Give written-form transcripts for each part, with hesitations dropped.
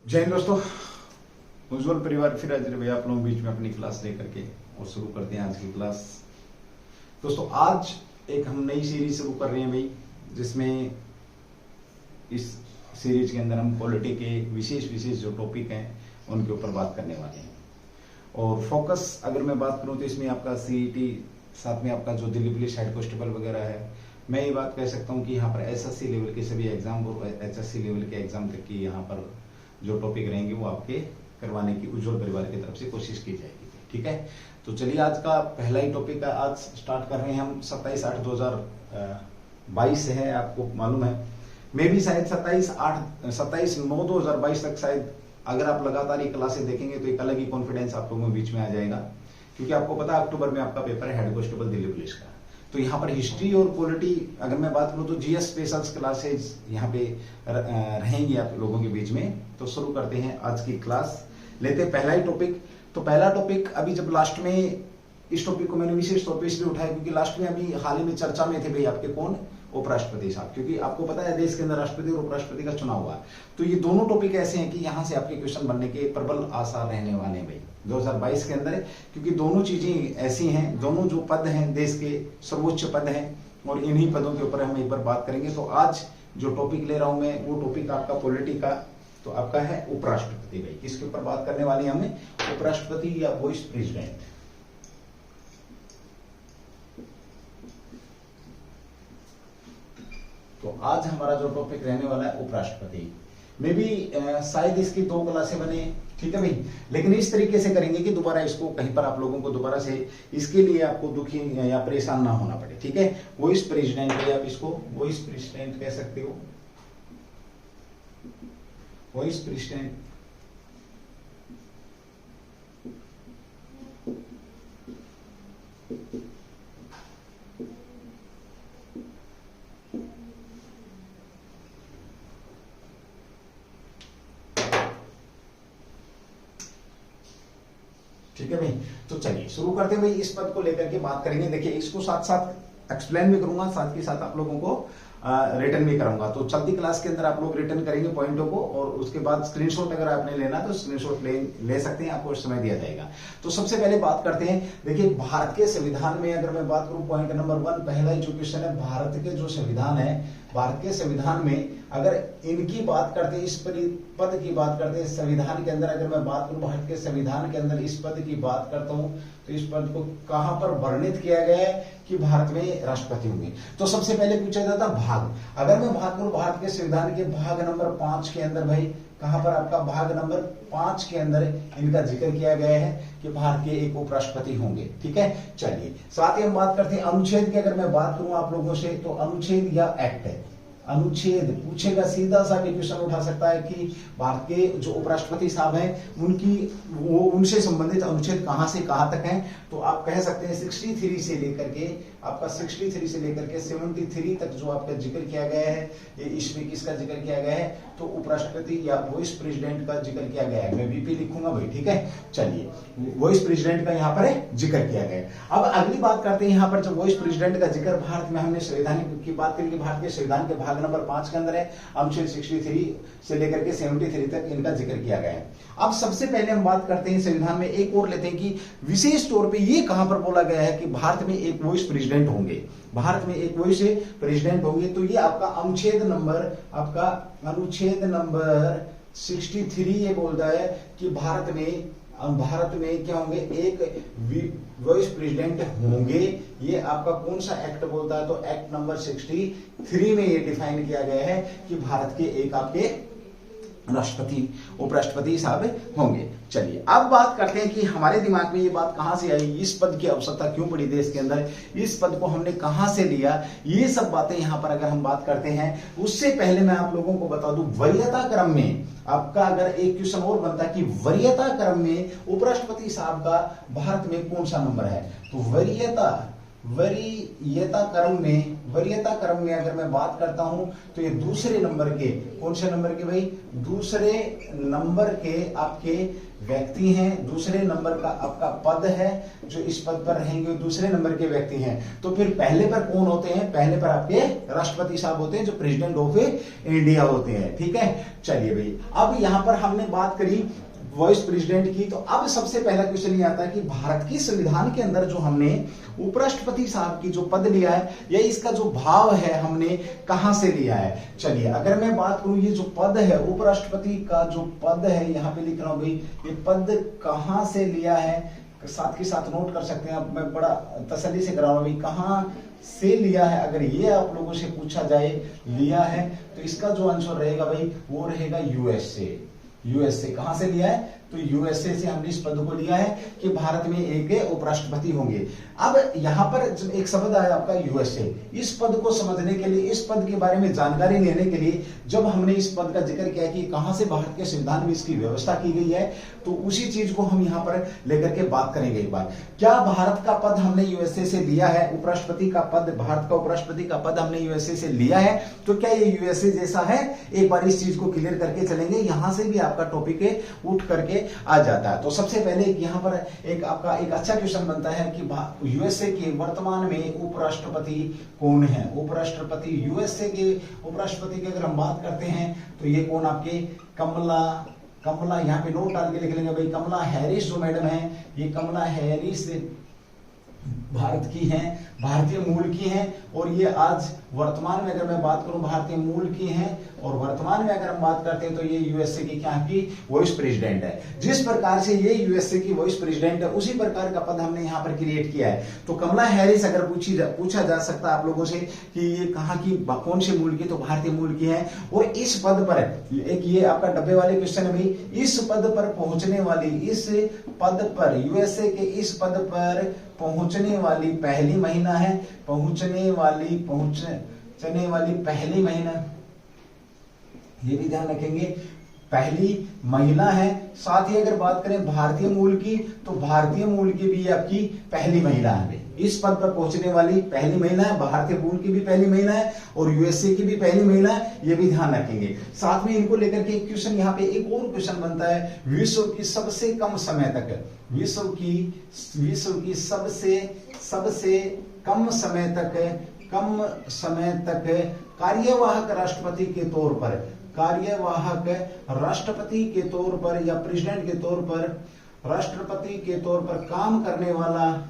जय हिंद दोस्तों, उज्जवल परिवार फिर हाजिर है भैया आप लोगों के बीच में अपनी क्लास लेकर के और शुरू करते हैं आज की क्लास। दोस्तों आज एक हम नई सीरीज शुरू कर रहे हैं भाई, जिसमें इस सीरीज के अंदर हम पॉलिटी के विशेष जो टॉपिक हैं उनके ऊपर बात करने वाले हैं। और फोकस अगर मैं बात करूं तो इसमें आपका सीईटी, साथ में आपका जो दिल्ली पुलिस हेड कांस्टेबल वगैरह है, मैं ये बात कह सकता हूं कि यहाँ पर एसएससी लेवल के सभी एग्जाम और एचएससी लेवल के एग्जाम तक की यहाँ पर जो टॉपिक रहेंगे वो आपके करवाने की उज्जवल परिवार की तरफ से कोशिश की जाएगी। ठीक है, तो चलिए आज का पहला ही टॉपिक है। आज स्टार्ट कर रहे हैं हम 27/8/2022 है, आपको मालूम है। मैं भी शायद 27/9/2022 तक शायद अगर आप लगातार ये क्लासेस देखेंगे तो एक अलग ही कॉन्फिडेंस आप लोगों के बीच में आ जाएगा, क्योंकि आपको पता है अक्टूबर में आपका पेपर है हेड कांस्टेबल दिल्ली पुलिस का। तो यहाँ पर हिस्ट्री और पॉलिटी अगर मैं बात करूँ तो जीएस स्पेशल्स क्लासेज यहाँ पे रहेंगी आप लोगों के बीच में। तो शुरू करते हैं आज की क्लास, लेते हैं पहला ही टॉपिक। तो पहला टॉपिक अभी जब लास्ट में इस टॉपिक को मैंने विशेष तौर पे इसलिए उठाया क्योंकि लास्ट में अभी हाल ही में चर्चा में थे भाई आपके कौन, उपराष्ट्रपति साहब, क्योंकि आपको पता है देश के अंदर राष्ट्रपति और उपराष्ट्रपति का चुनाव हुआ। तो ये दोनों टॉपिक ऐसे हैं कि यहाँ से आपके क्वेश्चन बनने के प्रबल आसार रहने वाले हैं भाई 2022 के अंदर, क्योंकि दोनों चीजें ऐसी हैं, दोनों जो पद हैं देश के सर्वोच्च पद हैं और इन्हीं पदों के ऊपर हम एक बार बात करेंगे। तो आज जो टॉपिक ले रहा हूं मैं वो टॉपिक आपका पॉलिटी का, तो आपका है उपराष्ट्रपति भाई। किसके ऊपर बात करने वाले हैं हमें, उपराष्ट्रपति या वाइस प्रेसिडेंट। तो आज हमारा जो टॉपिक रहने वाला है उपराष्ट्रपति। मे भी शायद इसकी 2 क्लासें बने, ठीक है भाई, लेकिन इस तरीके से करेंगे कि दोबारा इसको कहीं पर आप लोगों को दोबारा से इसके लिए आपको दुखी या परेशान ना होना पड़े। ठीक है, वाइस प्रेसिडेंट है, आप इसको वाइस प्रेसिडेंट कह सकते हो, वाइस प्रेसिडेंट। ठीक है भाई, तो चलिए शुरू करते हैं भाई। इस पद को लेकर के बात करेंगे। देखिए इसको साथ साथ एक्सप्लेन भी करूंगा, साथ के साथ आप लोगों को रिटर्न भी कराऊंगा। तो चलती क्लास के अंदर आप लोग रिटर्न करेंगे पॉइंटों को, और उसके बाद स्क्रीनशॉट अगर आपने लेना तो स्क्रीनशॉट ले सकते हैं, आपको समय दिया जाएगा। तो सबसे पहले बात करते हैं, देखिए भारत के संविधान में अगर मैं बात करूं, पॉइंट नंबर 1 पहला ही जो क्वेश्चन है, भारत के जो संविधान है, भारत के संविधान में अगर इनकी बात करते हैं, इस पद की बात करते हैं संविधान के अंदर, अगर मैं बात करूं भारत के संविधान के अंदर इस पद की बात करता हूं, तो इस पद को कहां पर वर्णित किया गया है कि भारत में राष्ट्रपति होंगे। तो सबसे पहले पूछा जाता भाग, अगर मैं बात करूं भारत के संविधान के भाग नंबर 5 के अंदर भाई, कहां पर आपका भाग नंबर 5 के अंदर इनका जिक्र किया गया है कि भारत के एक उपराष्ट्रपति होंगे। ठीक है, चलिए साथ ही हम बात करते हैं अनुच्छेद की। अगर मैं बात करूं आप लोगों से तो अनुच्छेद या एक्ट है, अनुच्छेद पूछेगा, सीधा सा भी क्वेश्चन उठा सकता है कि भारत के जो उपराष्ट्रपति साहब हैं उनसे संबंधित अनुच्छेद कहां से कहां तक हैं। तो आप कह सकते हैं 63 से लेकर के आपका 63 से लेकर के 73 तक जो आपका जिक्र किया गया है, ये इसमें किसका जिक्र किया गया है, तो उपराष्ट्रपति या वाइस प्रेसिडेंट का जिक्र किया गया है। मैं वीपी लिखूंगा भाई, ठीक है। चलिए वाइस प्रेसिडेंट का यहाँ पर जिक्र किया गया है। अब अगली बात करते हैं, यहाँ पर जो वाइस प्रेसिडेंट का जिक्र भारत में हमने संविधान की बात करेंगे, भारत के संविधान के भाग नंबर 5 के अंदर है, अनुच्छेद 63 से लेकर के 73 तक इनका जिक्र किया गया है। अब सबसे पहले हम बात करते हैं संविधान में एक और लेते हैं कि विशेष तौर पे ये कहां पर बोला गया है कि भारत में एक वाइस प्रेसिडेंट होंगे, भारत में एक वाइस प्रेसिडेंट होंगे। तो ये आपका अनुच्छेद नंबर 63 ये बोलता है कि भारत में क्या होंगे, एक वाइस प्रेसिडेंट होंगे। ये आपका कौन सा एक्ट बोलता है, तो एक्ट नंबर 63 में ये डिफाइन किया गया है कि भारत के एक आपके राष्ट्रपति उपराष्ट्रपति साहब होंगे। चलिए अब बात करते हैं कि हमारे दिमाग में ये बात कहां से आई, इस पद की आवश्यकता क्यों पड़ी देश के अंदर, इस पद को हमने कहां से लिया, ये सब बातें यहां पर अगर हम बात करते हैं। उससे पहले मैं आप लोगों को बता दूं, वरीयता क्रम में आपका अगर एक क्वेश्चन और बनता है कि वरीयता क्रम में उपराष्ट्रपति साहब का भारत में कौन सा नंबर है, तो वरीयता क्रम में वरीयता क्रम में अगर मैं बात करता हूं तो ये दूसरे नंबर के, कौन से नंबर के भाई, दूसरे नंबर के आपके व्यक्ति हैं, दूसरे नंबर का आपका पद है, जो इस पद पर रहेंगे दूसरे नंबर के व्यक्ति हैं। तो फिर पहले पर कौन होते हैं, पहले पर आपके राष्ट्रपति साहब होते हैं, जो प्रेसिडेंट ऑफ इंडिया होते हैं। ठीक है, चलिए भाई, अब यहां पर हमने बात करी वाइस प्रेसिडेंट की। तो अब सबसे पहला क्वेश्चन ये आता है कि भारत की संविधान के अंदर जो हमने उपराष्ट्रपति साहब की जो पद लिया है, या इसका जो भाव है हमने कहां से लिया है। चलिए, अगर मैं बात करूं ये जो पद है उपराष्ट्रपति का जो पद है, यहां पे लिख रहा हूं भाई, ये पद कहां से लिया है, साथ के साथ नोट कर सकते हैं। मैं बड़ा तसल्ली से करा रहा हूं भाई, कहां से लिया है। अगर ये आप लोगों से पूछा जाए लिया है, तो इसका जो आंसर रहेगा भाई वो रहेगा यूएस से। यूएस से कहां से लिया है, तो यूएसए से हमने इस पद को लिया है कि भारत में एक उपराष्ट्रपति होंगे। अब यहां पर एक शब्द आया आपका यूएसए, इस पद को समझने के लिए, इस पद के बारे में जानकारी लेने के लिए जब हमने इस पद का जिक्र किया कि कहां से भारत के संविधान में इसकी व्यवस्था की गई है, तो उसी चीज को हम यहां पर लेकर के बात करेंगे एक बार। क्या भारत का पद हमने यूएसए से लिया है, उपराष्ट्रपति का पद, भारत का उपराष्ट्रपति का पद हमने यूएसए से लिया है, तो क्या ये यूएसए जैसा है, एक बार इस चीज को क्लियर करके चलेंगे। यहां से भी आपका टॉपिक उठ करके आ जाता है। तो सबसे पहले यहाँ पर एक आपका एक अच्छा क्वेश्चन बनता है कि यूएसए के वर्तमान में उपराष्ट्रपति कौन है। उपराष्ट्रपति यूएसए के उपराष्ट्रपति की अगर हम बात करते हैं तो ये कौन, आपके कमला यहाँ पे नोट डाल के लिख लेंगे भाई, कमला हैरिस जो मैडम है, ये कमला हैरिस भारत की हैं, भारतीय मूल की हैं, और ये आज वर्तमान में अगर मैं बात करूं भारतीय मूल की हैं, और वर्तमान में अगर हम बात करते हैं तो ये यूएसए की क्या की वाइस प्रेसिडेंट है। जिस प्रकार से ये यूएसए की वाइस प्रेसिडेंट है, उसी प्रकार का पद हमने यहाँ पर क्रिएट किया है। तो कमला हैरिस अगर पूछा जा सकता है आप लोगों से कि ये कहाँ की, कौन से मूल की, तो भारतीय मूल की है। और इस पद पर एक ये आपका डब्बे वाले क्वेश्चन है भाई, इस पद पर पहुंचने वाली, इस पद पर यूएसए के इस पद पर पहुंचने वाली पहली महिला है, पहुंचने वाली पहली महिला, ये भी ध्यान रखेंगे, पहली महिला है। साथ ही अगर बात करें भारतीय मूल की, तो भारतीय मूल की भी आपकी पहली महिला है। इस पद पर पहुंचने वाली पहली महिला है, भारतीय मूल की भी पहली महिला है, और यूएसए की भी पहली महिला है, ये भी ध्यान रखेंगे। साथ में इनको लेकर के एक क्वेश्चन यहाँ पे एक और क्वेश्चन बनता है, विश्व की सबसे कम समय तक, विश्व की सबसे कम समय तक कार्यवाहक राष्ट्रपति के तौर पर, कार्यवाहक राष्ट्रपति के तौर पर या प्रेसिडेंट के तौर पर, राष्ट्रपति के तौर पर काम करने वाला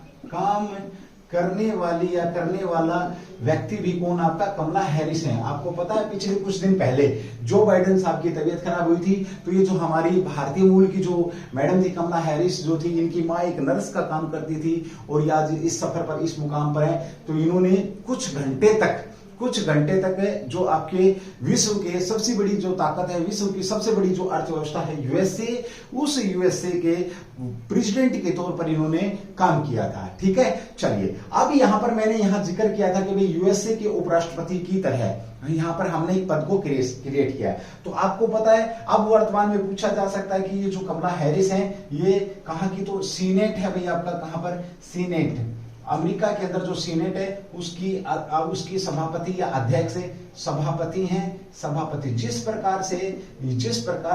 व्यक्ति भी कौन, आपका कमला हैरिस है। आपको पता है पिछले कुछ दिन पहले जो बाइडेन साहब की तबीयत खराब हुई थी, तो ये जो हमारी भारतीय मूल की जो मैडम थी कमला हैरिस जो थी, इनकी माँ एक नर्स का काम करती थी, और ये आज इस सफर पर, इस मुकाम पर है। तो इन्होंने कुछ घंटे तक जो आपके विश्व के सबसे बड़ी जो ताकत है, विश्व की सबसे बड़ी जो अर्थव्यवस्था है यूएसए, उस यूएसए के प्रेसिडेंट के तौर पर इन्होंने काम किया था। ठीक है, चलिए, अब यहां पर मैंने यहां जिक्र किया था कि भाई यूएसए के उपराष्ट्रपति की तरह यहां पर हमने एक पद को क्रिएट किया। तो आपको पता है अब वर्तमान में पूछा जा सकता है कि ये जो कमला हैरिस है ये कहां की, तो सीनेट है भाई आपका, कहां पर, सीनेट, अमेरिका के अंदर जो सीनेट है उसकी सभापति या अध्यक्ष सभापति हैं, सभापति। जिस प्रकार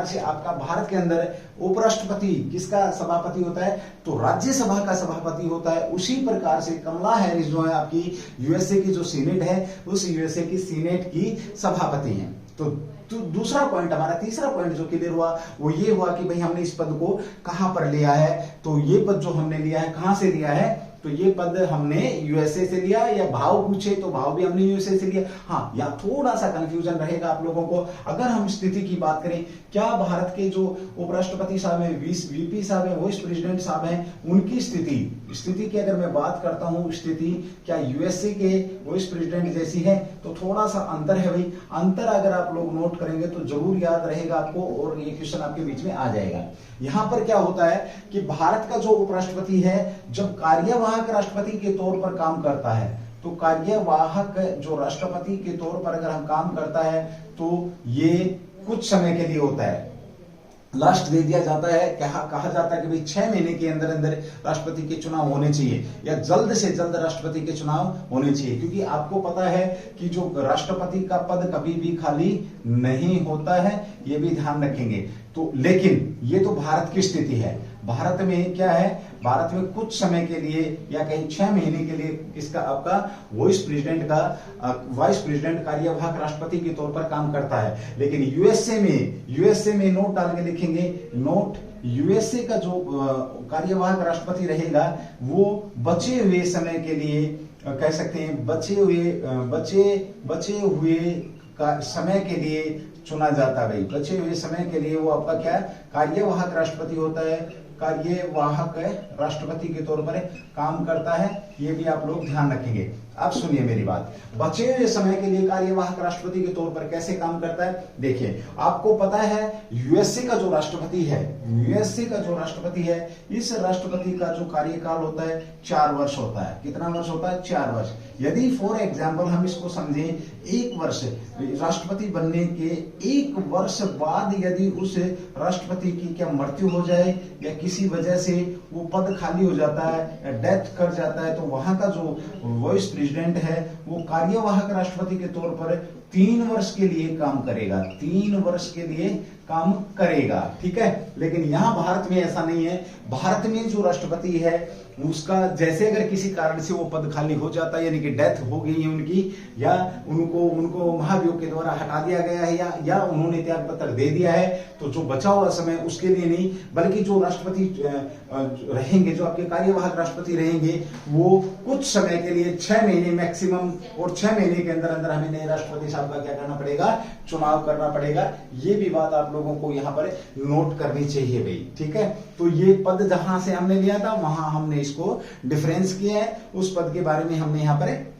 से आपका भारत के अंदर उपराष्ट्रपति किसका सभापति होता है, तो राज्यसभा का सभापति होता है, उसी प्रकार से कमला हैरिस जो है आपकी यूएसए की जो सीनेट है, उस यूएसए की सीनेट की सभापति हैं। तो दूसरा पॉइंट, हमारा तीसरा पॉइंट जो क्लियर हुआ वो ये हुआ कि भाई हमने इस पद को कहां पर लिया है। तो ये पद जो हमने लिया है कहां से लिया है, तो ये पद हमने यूएसए से लिया, या भाव पूछे तो भाव भी हमने यूएसए से लिया। हाँ, या थोड़ा सा कंफ्यूजन रहेगा आप लोगों को। अगर हम स्थिति की बात करें, क्या भारत के जो उपराष्ट्रपति साहब हैं, वीपी साहब हैं, वाइस प्रेसिडेंट साहब हैं, उनकी स्थिति की अगर मैं बात करता हूं, स्थिति क्या यूएसए के वाइस प्रेसिडेंट जैसी है, तो थोड़ा सा अंतर है भाई। अंतर अगर आप लोग नोट करेंगे तो जरूर याद रहेगा आपको, और ये क्वेश्चन आपके बीच में आ जाएगा। यहां पर क्या होता है कि भारत का जो उपराष्ट्रपति है जब कार्यवाहक राष्ट्रपति के तौर पर काम करता है, तो कार्यवाहक जो राष्ट्रपति के तौर पर अगर हम काम करता है तो ये कुछ समय के लिए होता है, लास्ट दे दिया जाता है, कहा जाता है कि भाई 6 महीने के अंदर अंदर राष्ट्रपति के चुनाव होने चाहिए या जल्द से जल्द राष्ट्रपति के चुनाव होने चाहिए, क्योंकि आपको पता है कि जो राष्ट्रपति का पद कभी भी खाली नहीं होता है, ये भी ध्यान रखेंगे। तो लेकिन ये तो भारत की स्थिति है। भारत में क्या है, भारत में कुछ समय के लिए या कहीं 6 महीने के लिए किसका, आपका वाइस प्रेसिडेंट कार्यवाहक राष्ट्रपति के तौर पर काम करता है। लेकिन यूएसए में नोट डाल के लिखेंगे, नोट यूएसए का जो कार्यवाहक राष्ट्रपति रहेगा वो बचे हुए समय के लिए कह सकते हैं बचे हुए का समय के लिए चुना जाता है। भाई बचे हुए समय के लिए वो आपका क्या कार्यवाहक राष्ट्रपति होता है, कार्यवाहक राष्ट्रपति के तौर पर काम करता है। ये भी आप लोग ध्यान रखेंगे। अब सुनिए मेरी बात, बचे हुए समय के लिए कार्यवाहक राष्ट्रपति के तौर पर कैसे काम करता है। देखिए आपको पता है यूएसए का जो राष्ट्रपति है, इस राष्ट्रपति का जो कार्यकाल होता है 4 वर्ष होता है। कितना वर्ष होता है? 4 वर्ष। यदि फॉर एग्जाम्पल हम इसको समझें, 1 वर्ष राष्ट्रपति बनने के 1 वर्ष बाद यदि उस राष्ट्रपति की क्या मृत्यु हो जाए या किसी वजह से वो पद खाली हो जाता है या डेथ कर जाता है, तो वहां का जो वाइस प्रेसिडेंट है वो कार्यवाहक राष्ट्रपति के तौर पर 3 वर्ष के लिए काम करेगा। 3 वर्ष के लिए काम करेगा, ठीक है। लेकिन यहां भारत में ऐसा नहीं है। भारत में जो राष्ट्रपति है उसका जैसे अगर किसी कारण से वो पद खाली हो जाता है, यानी कि डेथ हो गई है उनकी, या उनको महाभियोग के द्वारा हटा दिया गया है या उन्होंने त्याग पत्र दे दिया है, तो जो बचा हुआ समय उसके लिए नहीं, बल्कि जो राष्ट्रपति रहेंगे, जो आपके कार्यवाहक राष्ट्रपति रहेंगे, वो कुछ समय के लिए 6 महीने मैक्सिमम, और 6 महीने के अंदर अंदर हमें नए राष्ट्रपति साहब का क्या करना पड़ेगा, चुनाव करना पड़ेगा। ये भी बात आप लोगों को यहाँ पर नोट करनी चाहिए भाई, ठीक है। तो ये पद जहां से हमने लिया था वहां हमने इसको डिफरेंस किया है, उस पद के बारे में हमने यहाँ पर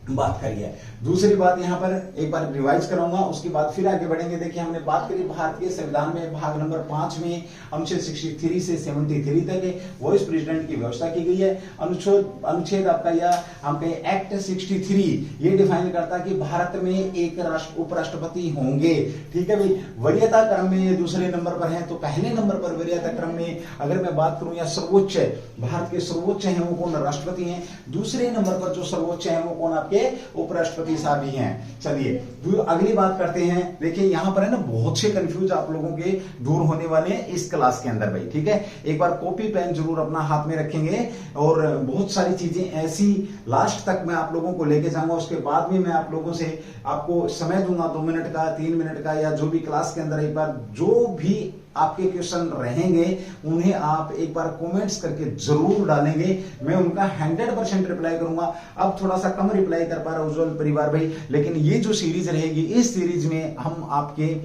बात करी है। दूसरी बात यहाँ पर एक बार रिवाइज कराऊंगा, उसके बाद फिर आगे बढ़ेंगे। देखिए हमने बात करी भारतीय संविधान में भाग नंबर 5 में अनुच्छेद 63 से 73 तक वाइस प्रेसिडेंट की व्यवस्था की गई है। अनुच्छेद आपका या हम कहें एक्ट 63 ये डिफाइन करता है कि भारत में एक उपराष्ट्रपति होंगे, ठीक है भाई। वरीयता क्रम में ये दूसरे नंबर पर है, तो पहले नंबर पर वरीयता क्रम में अगर मैं बात करूं या सर्वोच्च, भारत के सर्वोच्च हैं वो कौन, राष्ट्रपति हैं। दूसरे नंबर पर जो सर्वोच्च है वो कौन, आपके उपराष्ट्रपति साहब ही हैं। चलिए अगली बात करते हैं। देखिए यहां पर है ना बहुत से कंफ्यूज आप लोगों के दूर होने वाले हैं इस क्लास के अंदर भाई, ठीक है। एक बार कॉपी पेन जरूर अपना हाथ में रखेंगे, और बहुत सारी चीजें ऐसी लास्ट तक मैं आप लोगों को लेके जाऊंगा। उसके बाद में मैं आप लोगों से आपको समय दूंगा 2 मिनट का, 3 मिनट का, या जो भी क्लास के अंदर एक बार जो भी आपके क्वेश्चन रहेंगे उन्हें आप एक बार कमेंट्स करके जरूर डालेंगे। मैं उनका 100% रिप्लाई करूंगा। अब थोड़ा सा कम रिप्लाई कर पा रहा उज्जवल परिवार भाई, लेकिन ये जो सीरीज रहेगी, इस सीरीज में हम आपके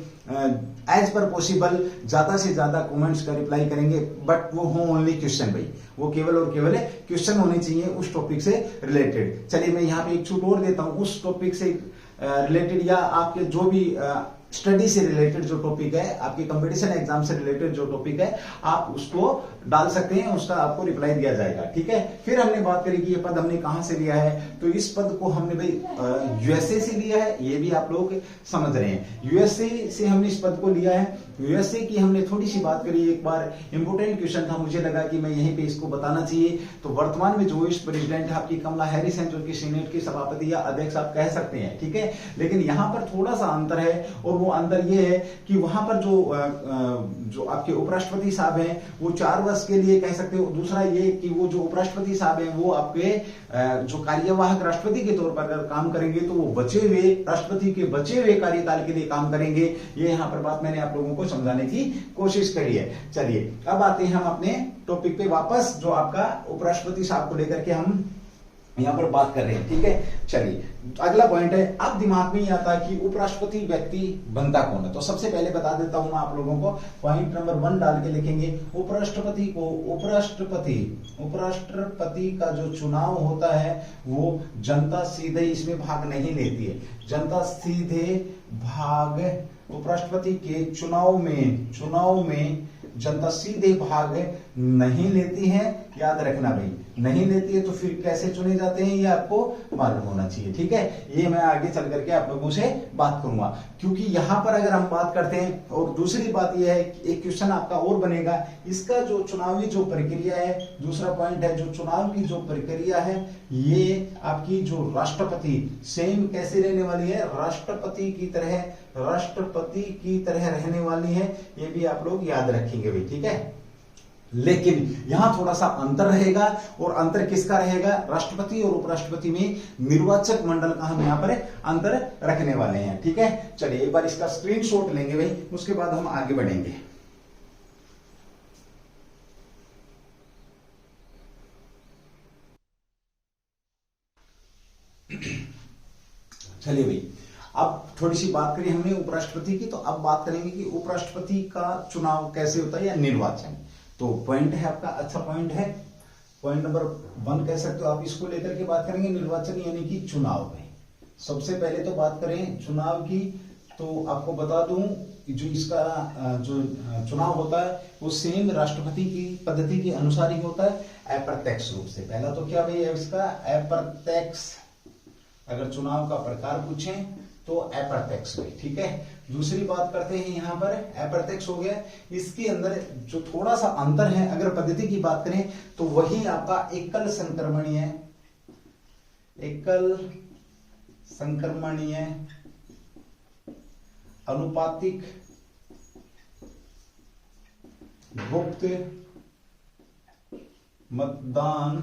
एज पर पॉसिबल ज्यादा से ज्यादा कमेंट्स का रिप्लाई करेंगे, बट वो हो ओनली क्वेश्चन भाई, वो केवल और केवल क्वेश्चन होने चाहिए उस टॉपिक से रिलेटेड। चलिए मैं यहाँ पे एक छूट और देता हूं, उस टॉपिक से रिलेटेड या आपके जो भी स्टडी से रिलेटेड जो टॉपिक है, आपके कंपटीशन एग्जाम से रिलेटेड जो टॉपिक है, आप उसको डाल सकते हैं, उसका आपको रिप्लाई दिया जाएगा, ठीक है। फिर हमने बात करी कि ये पद हमने कहां से लिया है, तो इस पद को हमने भाई यूएसए से लिया है, ये भी आप लोग समझ रहे हैं। यूएसए से हमने इस पद को लिया है। यूएसए की हमने थोड़ी सी बात करी, एक बार इंपोर्टेंट क्वेश्चन था, मुझे लगा कि मैं यहीं पे इसको बताना चाहिए। तो वर्तमान में जो वाइस प्रेसिडेंट है आपकी कमला हैरिस हैं, जो कि सीनेट की सभापति या अध्यक्ष आप कह सकते हैं, ठीक है। लेकिन यहां पर थोड़ा सा अंतर है, और वो अंतर ये है कि वहां पर जो आपके उपराष्ट्रपति साहब हैं वो 4 वर्ष के लिए कह सकते हो। दूसरा ये कि वो जो उपराष्ट्रपति साहब हैं वो आपके जो कार्यवाहक राष्ट्रपति के तौर पर अगर काम करेंगे तो वो बचे हुए राष्ट्रपति के बचे हुए कार्यकाल के लिए काम करेंगे। ये यहाँ पर बात मैंने आप लोगों को समझाने की कोशिश करी है। चलिए अब आते हैं हम अपने टॉपिक पे वापस, जो आपका उपराष्ट्रपति साहब को लेकर के हम यहां पर बात कर रहे हैं, ठीक है। चलिए अगला पॉइंट है, अब दिमाग में ही आता है कि उपराष्ट्रपति व्यक्ति बनता कौन है। तो सबसे पहले बता देता हूं मैं आप लोगों को, पॉइंट नंबर 1 डाल के लिखेंगे, उपराष्ट्रपति का जो चुनाव होता है वो जनता सीधे इसमें भाग नहीं लेती है। जनता सीधे भाग उपराष्ट्रपति के चुनाव में जनता सीधे भाग नहीं लेती है, याद रखना भाई। नहीं लेती है तो फिर कैसे चुने जाते हैं ये आपको मालूम होना चाहिए। ठीक है, ये मैं आगे चल करके आप लोगों से बात करूंगा, क्योंकि यहां पर अगर हम बात करते हैं, और दूसरी बात यह है कि एक क्वेश्चन आपका और बनेगा, इसका जो चुनावी जो प्रक्रिया है, दूसरा पॉइंट है जो चुनाव की जो प्रक्रिया है, ये आपकी जो राष्ट्रपति सेम कैसी रहने वाली है, राष्ट्रपति की तरह रहने वाली है, ये भी आप लोग याद रखेंगे भाई। ठीक है, लेकिन यहां थोड़ा सा अंतर रहेगा, और अंतर किसका रहेगा, राष्ट्रपति और उपराष्ट्रपति में निर्वाचक मंडल का हम यहां पर अंतर रखने वाले हैं। ठीक है, चलिए एक बार इसका स्क्रीनशॉट लेंगे भाई, उसके बाद हम आगे बढ़ेंगे। चलिए भाई, अब थोड़ी सी बात करी हमने उपराष्ट्रपति की, तो अब बात करेंगे कि उपराष्ट्रपति का चुनाव कैसे होता है या निर्वाचन। तो पॉइंट है आपका, अच्छा पॉइंट है, पॉइंट नंबर 1 कह सकते हो आप, इसको लेकर के बात करेंगे निर्वाचन यानी कि चुनाव में। सबसे पहले तो बात करें चुनाव की, तो आपको बता दूं जो इसका जो चुनाव होता है वो सेम राष्ट्रपति की पद्धति के अनुसार ही होता है, अप्रत्यक्ष रूप से। पहला तो क्या भाई है इसका, अप्रत्यक्ष, अगर चुनाव का प्रकार पूछें तो अप्रत्यक्ष है। ठीक है, दूसरी बात करते हैं यहां पर, अप्रत्यक्ष हो गया, इसके अंदर जो थोड़ा सा अंतर है, अगर पद्धति की बात करें तो वही आपका एकल संक्रमणीय अनुपातिक गुप्त मतदान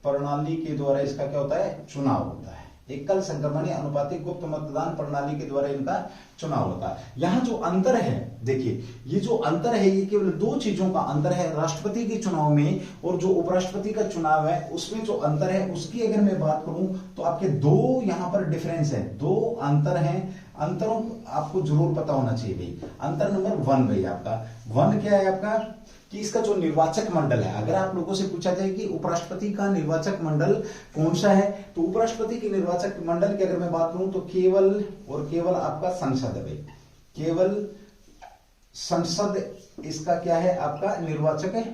प्रणाली के द्वारा इसका क्या होता है, चुनाव होता है। एकल संक्रमणीय अनुपातिक गुप्त मतदान प्रणाली के द्वारा इनका चुनाव होता है। यहां जो अंतर है, देखिए ये जो अंतर है ये केवल 2 चीजों का अंतर है, राष्ट्रपति के चुनाव में और जो उपराष्ट्रपति का चुनाव है उसमें जो अंतर है, उसकी अगर मैं बात करूं तो आपके 2 यहां पर डिफरेंस है, 2 अंतर हैं। अंतरों आपको जरूर पता होना चाहिए भाई। अंतर नंबर 1 भाई, आपका 1 क्या है आपका, कि इसका जो निर्वाचक मंडल है, अगर आप लोगों से पूछा जाए कि उपराष्ट्रपति का निर्वाचक मंडल कौन सा है, तो उपराष्ट्रपति के निर्वाचक मंडल की अगर मैं बात करूं तो केवल और केवल आपका संसद है भाई, केवल संसद इसका क्या है आपका निर्वाचक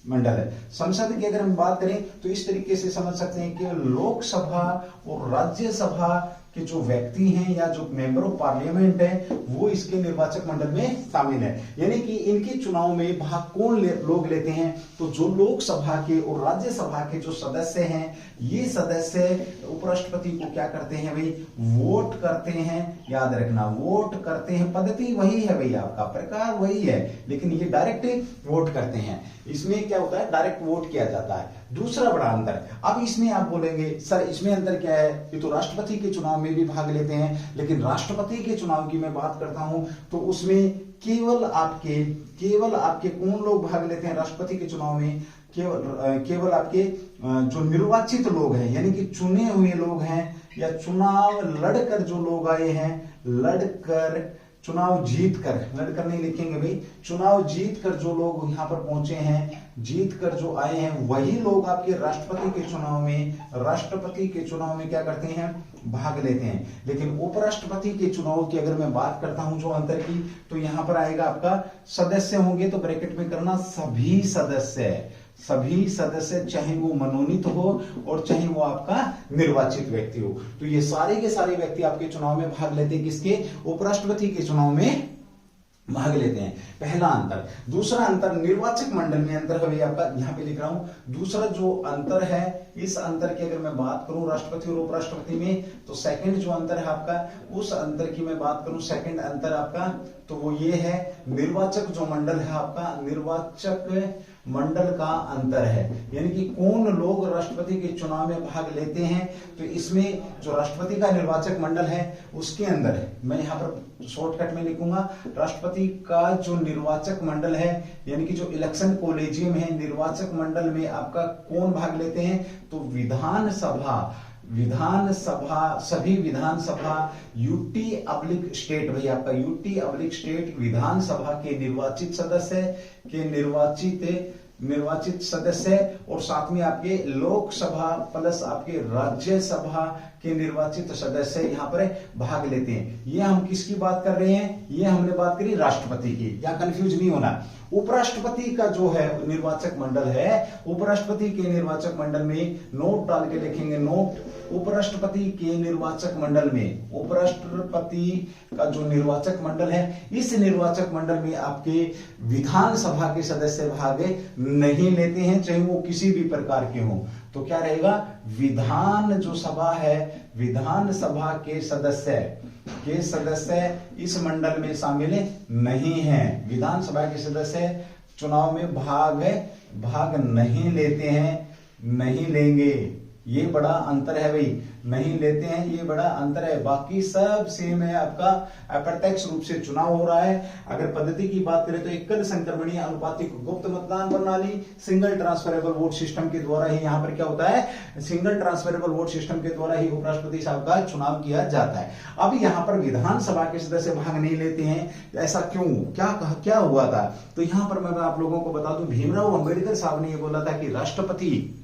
मंडल है। संसद की अगर हम बात करें तो इस तरीके से समझ सकते हैं, केवल लोकसभा और राज्यसभा के जो व्यक्ति हैं या जो मेंबर ऑफ पार्लियामेंट है वो इसके निर्वाचक मंडल में शामिल है। यानी कि इनके चुनाव में भाग कौन लोग लेते हैं, तो जो लोकसभा के और राज्यसभा के जो सदस्य हैं, ये सदस्य उपराष्ट्रपति को क्या करते हैं भाई, वोट करते हैं। याद रखना, वोट करते हैं, पद्धति वही है भाई, आपका प्रकार वही है, लेकिन ये डायरेक्ट वोट करते हैं। इसमें क्या होता है, डायरेक्ट वोट किया जाता है। दूसरा बड़ा अंतर, अब इसमें आप बोलेंगे सर इसमें अंतर क्या है, ये तो राष्ट्रपति के चुनाव में भी भाग लेते हैं, लेकिन राष्ट्रपति के चुनाव की मैं बात करता हूं तो उसमें केवल आपके कौन लोग भाग लेते हैं राष्ट्रपति के चुनाव में, केवल आपके जो निर्वाचित लोग हैं, यानी कि चुने हुए लोग हैं, या चुनाव लड़कर जो लोग आए हैं, चुनाव जीतकर, लड़कर नहीं लिखेंगे भाई, चुनाव जीतकर जो लोग यहां पर पहुंचे हैं, जीतकर जो आए हैं, वही लोग आपके राष्ट्रपति के चुनाव में क्या करते हैं, भाग लेते हैं। लेकिन उपराष्ट्रपति के चुनाव की अगर मैं बात करता हूं जो अंतर की, तो यहां पर आएगा आपका सदस्य होंगे, तो ब्रैकेट में करना सभी सदस्य, चाहे वो मनोनीत हो और चाहे वो आपका निर्वाचित व्यक्ति हो, तो ये सारे के सारे व्यक्ति आपके चुनाव में भाग लेते हैं, किसके, उपराष्ट्रपति के चुनाव में भाग लेते हैं। पहला अंतर। दूसरा अंतर निर्वाचक मंडल में अंतर है आपका, यहां पे लिख रहा हूं। दूसरा जो अंतर है, इस अंतर की अगर मैं बात करूं राष्ट्रपति और उपराष्ट्रपति में, तो सेकंड जो अंतर है आपका, उस अंतर की मैं बात करूं, सेकंड अंतर आपका, तो वो ये है निर्वाचक जो मंडल है आपका, निर्वाचक मंडल का अंतर है, यानी कि कौन लोग राष्ट्रपति के चुनाव में भाग लेते हैं। तो इसमें जो राष्ट्रपति का निर्वाचक मंडल है उसके अंदर मैं यहां पर शॉर्टकट में लिखूंगा, राष्ट्रपति का जो निर्वाचक मंडल है, यानी कि जो इलेक्शन कॉलेजियम है, निर्वाचक मंडल में आपका कौन भाग लेते हैं, तो सभी विधानसभा यूटी/स्टेट भाई, आपका यूटी/स्टेट विधानसभा के निर्वाचित सदस्य और साथ में आपके लोकसभा प्लस आपके राज्यसभा के निर्वाचित सदस्य यहाँ पर भाग लेते हैं। ये हम किसकी बात कर रहे हैं? ये हमने बात करी राष्ट्रपति की। यहाँ कंफ्यूज नहीं होना। उपराष्ट्रपति का जो है निर्वाचक मंडल है, उपराष्ट्रपति के निर्वाचक मंडल में नोट डाल के लिखेंगे, नोट उपराष्ट्रपति के निर्वाचक मंडल में, उपराष्ट्रपति का जो निर्वाचक मंडल है, इस निर्वाचक मंडल में आपके विधानसभा के सदस्य भाग नहीं लेते हैं, चाहे वो किसी भी प्रकार के हों। तो क्या रहेगा? विधान जो सभा है, विधानसभा के सदस्य इस मंडल में शामिल नहीं हैं। विधानसभा के सदस्य चुनाव में भाग नहीं लेते हैं, नहीं लेंगे। ये बड़ा अंतर है भाई, नहीं लेते हैं, ये बड़ा अंतर है। बाकी सब सेम है, आपका अप्रत्यक्ष रूप से चुनाव हो रहा है। अगर पद्धति की बात करें तो एकल संक्रमणीय अनुपातिक गुप्त मतदान प्रणाली, सिंगल ट्रांसफरेबल वोट सिस्टम के द्वारा ही यहाँ पर क्या होता है? सिंगल ट्रांसफरेबल वोट सिस्टम के द्वारा ही उपराष्ट्रपति साहब का चुनाव किया जाता है। अब यहाँ पर विधानसभा के सदस्य भाग नहीं लेते हैं, ऐसा क्यों? क्या हुआ था? तो यहाँ पर मैं आप लोगों को बता दूं, भीमराव अंबेडकर साहब ने यह बोला था कि राष्ट्रपति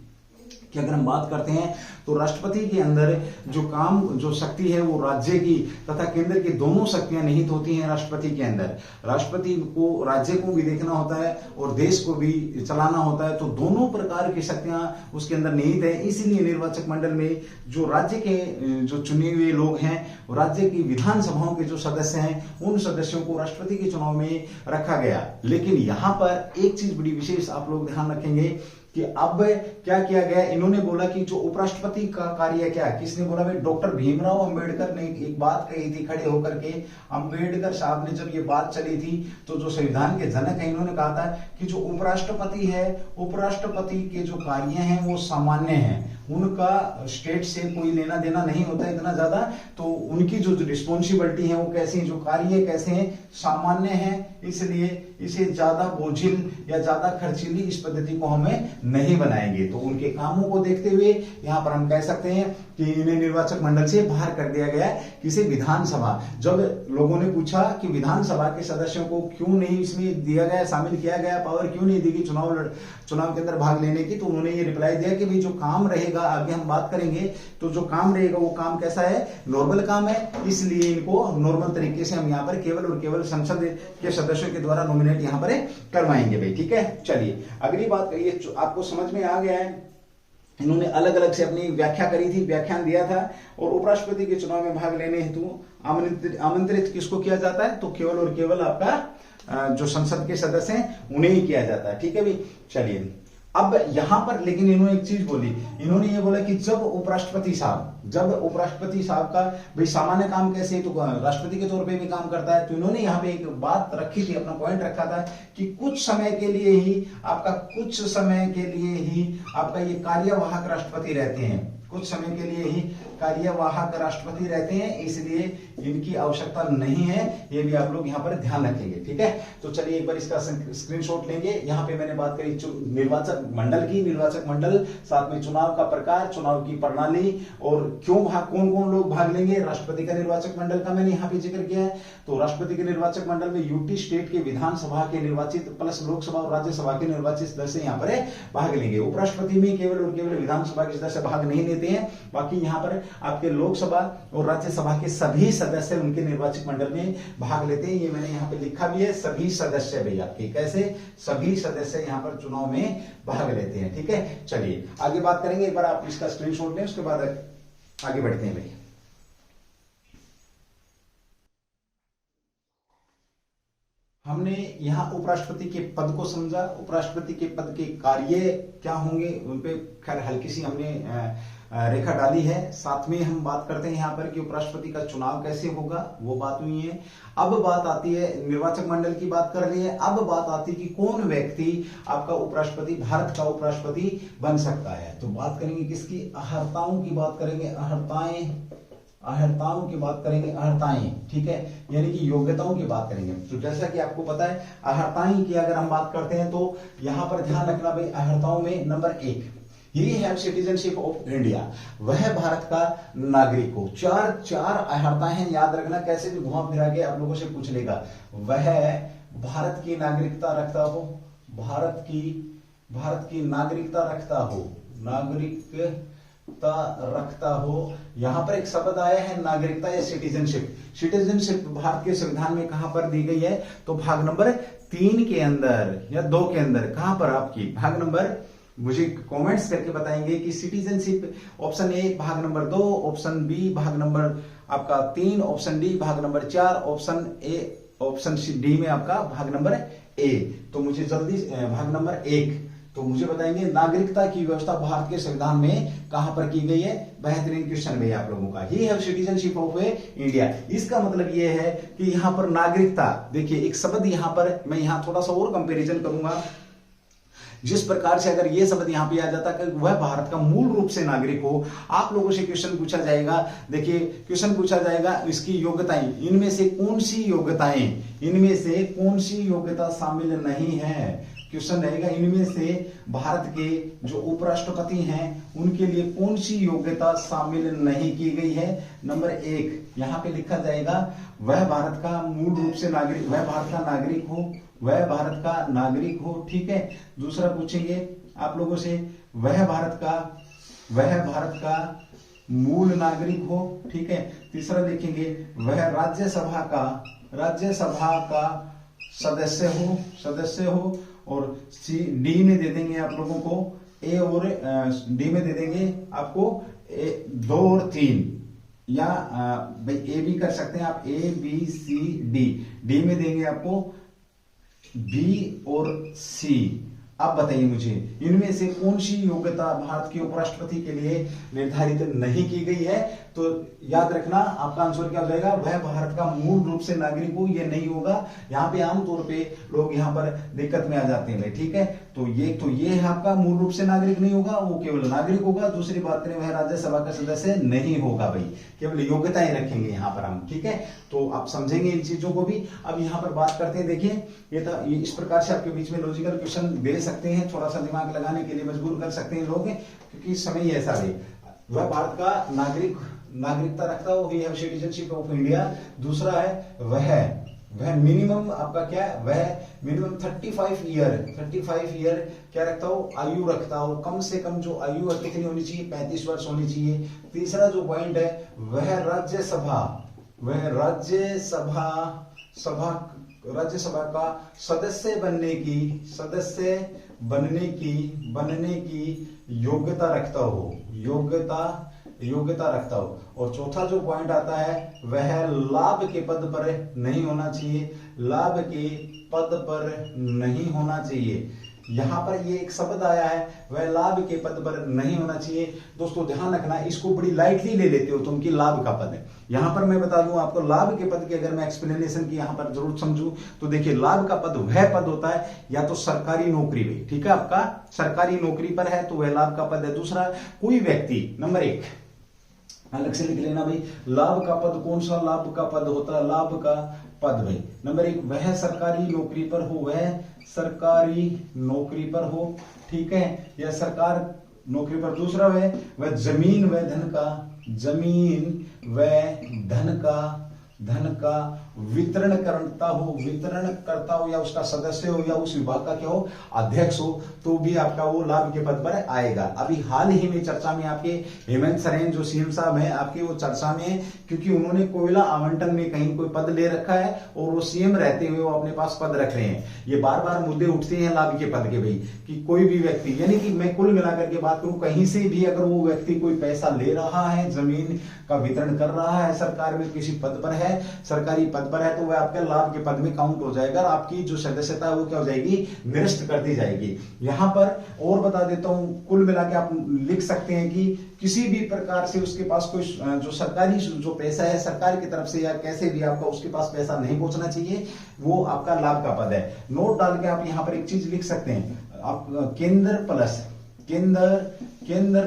कि अगर हम बात करते हैं तो राष्ट्रपति के अंदर जो शक्ति है वो राज्य की तथा केंद्र की दोनों शक्तियां निहित होती हैं राष्ट्रपति के अंदर। राष्ट्रपति को राज्य को भी देखना होता है और देश को भी चलाना होता है, तो दोनों प्रकार की शक्तियां उसके अंदर निहित है। इसीलिए निर्वाचक मंडल में जो राज्य के जो चुने हुए लोग हैं, राज्य की विधानसभाओं के जो सदस्य हैं, उन सदस्यों को राष्ट्रपति के चुनाव में रखा गया। लेकिन यहां पर एक चीज बड़ी विशेष आप लोग ध्यान रखेंगे कि अब क्या किया गया? इन्होंने बोला कि जो उपराष्ट्रपति का कार्य क्या है, किसने बोला भाई? डॉक्टर भीमराव अंबेडकर ने एक बात कही थी खड़े होकर के। अंबेडकर साहब ने जब ये बात चली थी तो जो संविधान के जनक है, इन्होंने कहा था कि जो उपराष्ट्रपति है, उपराष्ट्रपति के जो कार्य हैं वो सामान्य हैं, उनका स्टेट से कोई लेना देना नहीं होता इतना ज्यादा। तो उनकी जो रिस्पॉन्सिबिलिटी है वो कैसे, जो कार्य कैसे हैं, सामान्य है। इसलिए इसे ज्यादा बोझिल या ज्यादा खर्चीली इस पद्धति को हमें नहीं बनाएंगे। तो उनके कामों को देखते हुए यहां पर हम कह सकते हैं कि इन्हें निर्वाचक मंडल से बाहर कर दिया गया है। किसी विधानसभा, जब लोगों ने पूछा कि विधानसभा के सदस्यों को क्यों नहीं इसमें दिया गया, शामिल किया गया, पावर क्यों नहीं दी गई चुनाव के अंदर भाग लेने की, तो उन्होंने ये रिप्लाई दिया कि भाई जो काम रहेगा, आगे हम बात करेंगे, तो जो काम रहेगा वो काम कैसा है? नॉर्मल काम है। इसलिए इनको नॉर्मल तरीके से हम यहाँ पर केवल और केवल संसद के सदस्यों के द्वारा नॉमिनेट यहाँ पर करवाएंगे भाई। ठीक है, चलिए अगली बात करिए। आपको समझ में आ गया है? इन्होंने अलग अलग से अपनी व्याख्या करी थी, व्याख्यान दिया था। और उपराष्ट्रपति के चुनाव में भाग लेने हेतु आमंत्रित किसको किया जाता है? तो केवल और केवल आपका जो संसद के सदस्य हैं उन्हें ही किया जाता है। ठीक है भाई, चलिए अब यहां पर लेकिन इन्होंने एक चीज बोली, इन्होंने ये बोला कि जब उपराष्ट्रपति साहब का भाई सामान्य काम कैसे, तो राष्ट्रपति के तौर पे भी काम करता है। तो इन्होंने यहाँ पे एक बात रखी थी, अपना पॉइंट रखा था कि कुछ समय के लिए ही आपका ये कार्यवाहक राष्ट्रपति रहते हैं, कुछ समय के लिए ही कार्यवाहक राष्ट्रपति रहते हैं, इसलिए इनकी आवश्यकता नहीं है। ये भी आप लोग यहाँ पर ध्यान रखेंगे। ठीक है, तो चलिए एक बार इसका स्क्रीनशॉट लेंगे। यहाँ पे मैंने बात करी निर्वाचक मंडल, साथ में चुनाव का प्रकार, चुनाव की प्रणाली और कौन कौन लोग भाग लेंगे। राष्ट्रपति का निर्वाचक मंडल का मैंने यहाँ पे जिक्र किया है। तो राष्ट्रपति के निर्वाचक मंडल में यूटी स्टेट के विधानसभा के निर्वाचित प्लस लोकसभा और राज्यसभा के निर्वाचित सदस्य यहाँ पर भाग लेंगे। उपराष्ट्रपति में केवल और केवल विधानसभा के सदस्य भाग नहीं लेते हैं, बाकी यहाँ पर आपके लोकसभा और राज्यसभा के सभी सदस्य उनके निर्वाचक मंडल में भाग लेते हैं। ये मैंने यहाँ पे लिखा भी है, सभी सदस्य भैया आपके, कैसे सभी सदस्य यहाँ पर चुनाव में भाग लेते हैं। ठीक है, चलिए आगे बात करेंगे। एक बार आप इसका स्क्रीनशॉट लें, उसके बाद आगे बढ़ते हैं भाई। हमने यहाँ उपराष्ट्रपति के पद को समझा, उपराष्ट्रपति के पद के कार्य क्या होंगे उन पे खैर हल्की सी हमने रेखा डाली है। साथ में हम बात करते हैं यहाँ पर कि उपराष्ट्रपति का चुनाव कैसे होगा, वो बात हुई है। अब बात आती है, निर्वाचक मंडल की बात कर रही है, अब बात आती है कि कौन व्यक्ति आपका उपराष्ट्रपति, भारत का उपराष्ट्रपति बन सकता है। तो बात करेंगे किसकी? अहर्ताओं की बात करेंगे, अहर्ताओं की बात करेंगे, अहर्ताएं। ठीक है, यानी कि योग्यताओं की बात करेंगे। तो जैसा कि आपको पता है, अहर्ताएं की अगर हम बात करते हैं तो यहां पर ध्यान रखना भाई, अहर्ताओं में number 1, he have citizenship of India, वह भारत का नागरिक हो। चार अहर्ताएं हैं, याद रखना, कैसे भी घुमा फिरा के आप लोगों से पूछ लेगा। वह भारत की नागरिकता रखता हो, भारत की नागरिकता रखता हो, रखता हो। यहां पर एक शब्द आया है नागरिकता या सिटीजनशिप। सिटीजनशिप भारत के संविधान में कहां पर दी गई है? तो भाग नंबर 3 के अंदर या 2 के अंदर। कहां पर आपकी भाग नंबर, मुझे कमेंट्स करके बताएंगे कि सिटीजनशिप ऑप्शन ए भाग नंबर 2, ऑप्शन बी भाग नंबर आपका 3, ऑप्शन डी भाग number 4, option A, option D में आपका भाग नंबर ए। तो मुझे जल्दी भाग नंबर 1 तो मुझे बताएंगे नागरिकता की व्यवस्था भारत के संविधान में कहां पर की गई है? बेहतरीन क्वेश्चन भैया आप लोगों का। He have citizenship of India. इसका मतलब ये है कि यहां पर नागरिकता, देखिए एक शब्द यहां पर मैं यहां थोड़ा सा और कंपैरिजन करूंगा। जिस प्रकार से अगर ये शब्द यहां पे आ जाता कि वह भारत का मूल रूप से नागरिक हो, आप लोगों से क्वेश्चन पूछा जाएगा। देखिए क्वेश्चन पूछा जाएगा इसकी योग्यताएं, इनमें से कौन सी योग्यताएं, इनमें से कौन सी योग्यता शामिल नहीं है? क्वेश्चन रहेगा इनमें से भारत के जो उपराष्ट्रपति हैं उनके लिए कौन सी योग्यता शामिल नहीं की गई है? नंबर 1 यहां पे लिखा जाएगा वह भारत का मूल रूप से नागरिक, वह भारत का नागरिक हो, वह भारत का नागरिक हो, ठीक है। दूसरा पूछेंगे आप लोगों से वह भारत का मूल नागरिक हो, ठीक है। तीसरा देखेंगे वह राज्यसभा का सदस्य हो और सी डी में दे देंगे आप लोगों को ए और डी में दे देंगे आपको 2 और 3 या भाई ए भी कर सकते हैं आप, ए बी सी डी में देंगे आपको बी और सी। आप बताइए मुझे इनमें से कौन सी योग्यता भारत के उपराष्ट्रपति के लिए निर्धारित नहीं की गई है? तो याद रखना आपका आंसर क्या हो जाएगा? वह भारत का मूल रूप से नागरिक हो, ये नहीं होगा। यहाँ पे आमतौर पे लोग यहाँ पर दिक्कत में आ जाते हैं भाई, ठीक है। तो ये है आपका मूल रूप से नागरिक नहीं होगा, वो केवल नागरिक होगा। दूसरी बात करें वह राज्यसभा का सदस्य नहीं होगा भाई, केवल योग्यताएं रखेंगे यहाँ पर हम, ठीक है। तो आप समझेंगे इन चीजों को भी। अब यहाँ पर बात करते हैं, देखिए ये इस प्रकार से आपके बीच में लॉजिकल क्वेश्चन दे सकते हैं, थोड़ा सा दिमाग लगाने के लिए मजबूर कर सकते हैं लोग, क्योंकि समय ऐसा है। वह भारत का नागरिकता रखता हो, we have citizenship of India. दूसरा है वह मिनिमम आपका क्या है? वह मिनिमम 35 ईयर क्या रखता हो? आयु रखता हो। कम से कम जो आयु है कितनी होनी चाहिए? 35 वर्ष होनी चाहिए। तीसरा जो पॉइंट है वह राज्यसभा का सदस्य बनने की योग्यता रखता हो। और चौथा जो पॉइंट आता है वह लाभ के पद पर नहीं होना चाहिए। यहां पर ये एक शब्द आया है वह लाभ के पद पर नहीं होना चाहिए। दोस्तों ध्यान रखना, इसको बड़ी लाइटली ले लेते हो तुम कि लाभ का पद है। यहां पर मैं बता दूं आपको लाभ के पद की अगर मैं एक्सप्लेनेशन की यहां पर जरूर समझूं तो देखिए लाभ का पद वह पद होता है या तो सरकारी नौकरी में, ठीक है, आपका सरकारी नौकरी पर है तो वह लाभ का पद है। दूसरा कोई व्यक्ति, नंबर 1 अलग से लिख लेना भाई, लाभ का पद कौन सा लाभ का पद होता है? लाभ का पद भाई नंबर 1 वह सरकारी नौकरी पर हो, ठीक है, या सरकार नौकरी पर। दूसरा वह जमीन व धन का वितरण करता हो या उसका सदस्य हो या उस विभाग का क्या हो? अध्यक्ष हो, तो भी आपका वो लाभ के पद पर आएगा। अभी हाल ही में चर्चा में आपके हेमंत सोरेन जो सीएम साहब हैं आपके, वो चर्चा में है क्योंकि उन्होंने कोयला आवंटन में कहीं कोई पद ले रखा है और वो सीएम रहते हुए वो अपने पास पद रख रहे हैं। ये बार बार मुद्दे उठते हैं लाभ के पद के भाई, कि कोई भी व्यक्ति, यानी कि मैं कुल मिलाकर के बात करूं, कहीं से भी अगर वो व्यक्ति कोई पैसा ले रहा है, जमीन का वितरण कर रहा है, सरकार में किसी पद पर है, सरकारी पद पर है, तो वह आपके लाभ के पद में काउंट हो जाएगा और आपकी जो सदस्यता है वो क्या हो जाएगी? निरस्त कर दी जाएगी। यहां पर और बता देता हूं, कुल मिला के आप लिख सकते हैं कि किसी भी प्रकार से उसके पास कोई जो सरकारी जो पैसा है सरकार की तरफ से या कैसे भी आपका उसके पास पैसा नहीं पहुंचना चाहिए, वो आपका लाभ का पद है। नोट डाल के आप यहां पर एक चीज लिख सकते हैं, आप केंद्र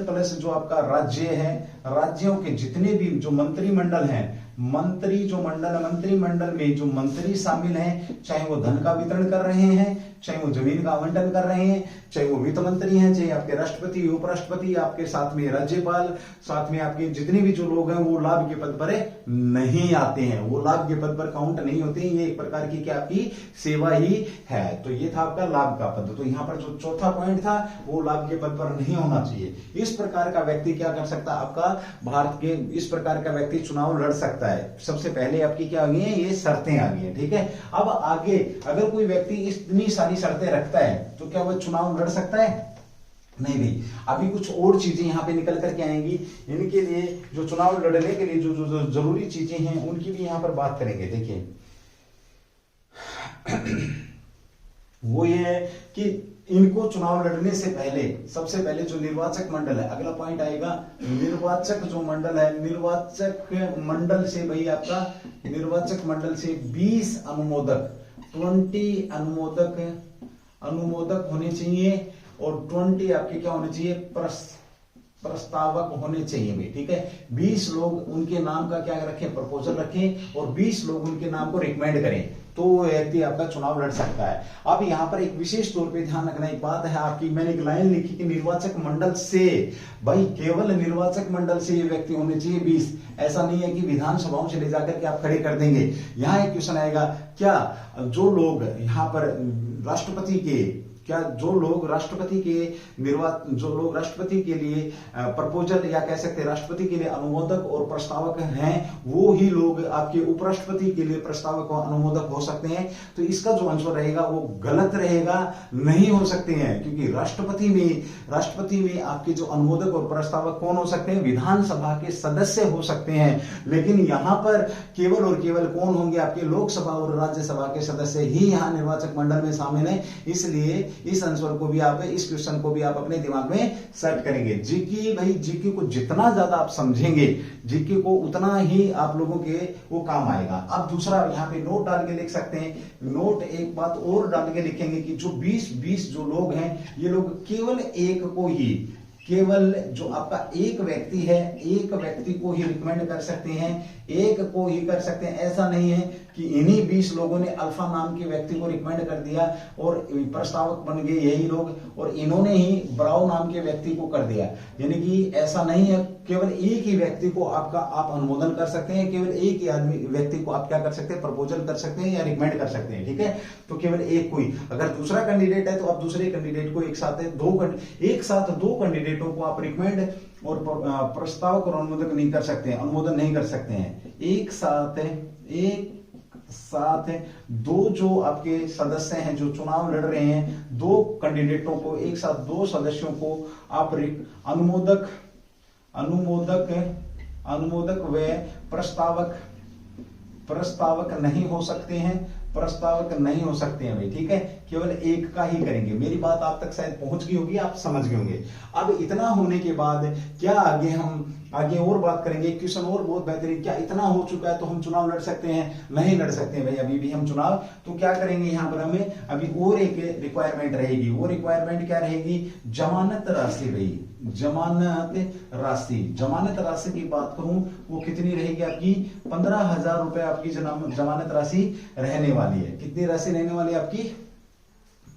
प्लस जो आपका राज्य है, राज्यों के जितने भी जो मंत्रिमंडल हैं, मंत्रिमंडल में जो मंत्री शामिल हैं, चाहे वो धन का वितरण कर रहे हैं, चाहे वो जमीन का आवंटन कर रहे हैं, चाहे वो वित्त मंत्री हैं, चाहे आपके राष्ट्रपति, उपराष्ट्रपति, आपके साथ में राज्यपाल, साथ में आपके जितने भी जो लोग हैं, वो लाभ के पद पर नहीं आते हैं, वो लाभ के पद पर काउंट नहीं होते हैं। ये एक प्रकार की क्या आपकी सेवा ही है। तो ये था आपका लाभ का पद। तो यहाँ पर जो चौथा पॉइंट था वो लाभ के पद पर नहीं होना चाहिए। इस प्रकार का व्यक्ति क्या कर सकता है, आपका भारत के इस प्रकार का व्यक्ति चुनाव लड़ सकता है। सबसे पहले आपकी क्या आ गई है, ये शर्तें आ गई है, ठीक है। अब आगे अगर कोई व्यक्ति इतनी सारी शर्तें रखता है तो क्या वह चुनाव लड़ सकता है? नहीं भाई, अभी कुछ और चीजें यहाँ पे निकल करके आएंगी। इनके लिए जो चुनाव लड़ने के लिए जो जरूरी चीजें हैं उनकी भी यहाँ पर बात करेंगे। देखिए वो ये है कि इनको चुनाव लड़ने से पहले सबसे पहले जो निर्वाचक मंडल है, अगला पॉइंट आएगा निर्वाचक जो मंडल है, निर्वाचक मंडल से भाई आपका निर्वाचक मंडल से 20 अनुमोदक 20 अनुमोदक होने चाहिए और 20 आपके क्या होने चाहिए, प्रस्तावक होने चाहिए भाई, ठीक है। 20 लोग उनके नाम का क्या रखें, प्रपोजल रखें और 20 लोग उनके नाम को रिकमेंड करें तो व्यक्ति आपका चुनाव लड़ सकता है। अब यहाँ पर एक विशेष तौर पे ध्यान रखना एक बात है आपकी, मैंने एक लाइन लिखी कि निर्वाचक मंडल से, भाई केवल निर्वाचक मंडल से ये व्यक्ति होने चाहिए 20। ऐसा नहीं है कि विधानसभाओं से ले जाकर के आप खड़े कर देंगे। यहाँ एक क्वेश्चन आएगा, क्या जो लोग यहाँ पर राष्ट्रपति के जो लोग राष्ट्रपति के लिए प्रपोजल या कह सकते हैं राष्ट्रपति के लिए अनुमोदक और प्रस्तावक हैं, वो ही लोग आपके उपराष्ट्रपति के लिए प्रस्तावक और अनुमोदक हो सकते हैं? तो इसका जो आंसर रहेगा वो गलत रहेगा, नहीं हो सकते हैं, क्योंकि राष्ट्रपति में आपके जो अनुमोदक और प्रस्तावक कौन हो सकते हैं, विधानसभा के सदस्य हो सकते हैं। लेकिन यहाँ पर केवल और केवल कौन होंगे, आपके लोकसभा और राज्यसभा के सदस्य ही यहाँ निर्वाचक मंडल में शामिल है। इसलिए इस आंसर को भी आप, इस क्वेश्चन को भी आप अपने दिमाग में सेट करेंगे। जीके को जितना ज्यादा आप समझेंगे, जीके को उतना ही आप लोगों के वो काम आएगा। अब दूसरा यहाँ पे नोट डाल के लिख सकते हैं, नोट एक बात और डाल के लिखेंगे कि जो 20 जो लोग हैं, ये लोग केवल जो आपका एक व्यक्ति है, एक व्यक्ति को ही रिकमेंड कर सकते हैं, एक को ही कर सकते हैं। ऐसा नहीं है कि इन्हीं 20 लोगों ने अल्फा नाम के व्यक्ति को रिकमेंड कर दिया और प्रस्तावक बन गए यही लोग, और इन्होंने ही ब्राउ नाम के व्यक्ति को कर दिया। यानी कि ऐसा नहीं है, केवल एक ही व्यक्ति को आप अनुमोदन कर सकते हैं, केवल एक ही व्यक्ति को आप क्या कर सकते हैं, प्रपोजल कर सकते हैं या रिकमेंड कर सकते हैं, ठीक है। तो केवल एक को ही, अगर दूसरा कैंडिडेट है तो आप दूसरे कैंडिडेट को एक साथ दो कैंडिडेटों को आप रिकमेंड और प्रस्तावक और अनुमोदन नहीं कर सकते हैं, अनुमोदन नहीं कर सकते हैं। एक साथ दो जो आपके सदस्य हैं जो चुनाव लड़ रहे हैं, दो कैंडिडेटों को एक साथ, दो सदस्यों को आप अनुमोदक व प्रस्तावक नहीं हो सकते हैं, भाई, ठीक है। केवल एक का ही करेंगे। मेरी बात आप तक शायद पहुंच गई होगी, आप समझ गए होंगे। अब इतना होने के बाद क्या आगे और बात करेंगे। क्वेश्चन और बहुत बेहतरीन, क्या इतना हो चुका है तो हम चुनाव लड़ सकते हैं? नहीं लड़ सकते भाई, अभी भी हम चुनाव। तो क्या करेंगे यहाँ पर, हमें अभी और एक रिक्वायरमेंट रहेगी। वो रिक्वायरमेंट क्या रहेगी, जमानत राशि भाई, जमानत राशि की बात करूं वो कितनी रहेगी आपकी, 15,000 रुपए आपकी जमानत राशि रहने वाली है। कितनी राशि रहने वाली है आपकी,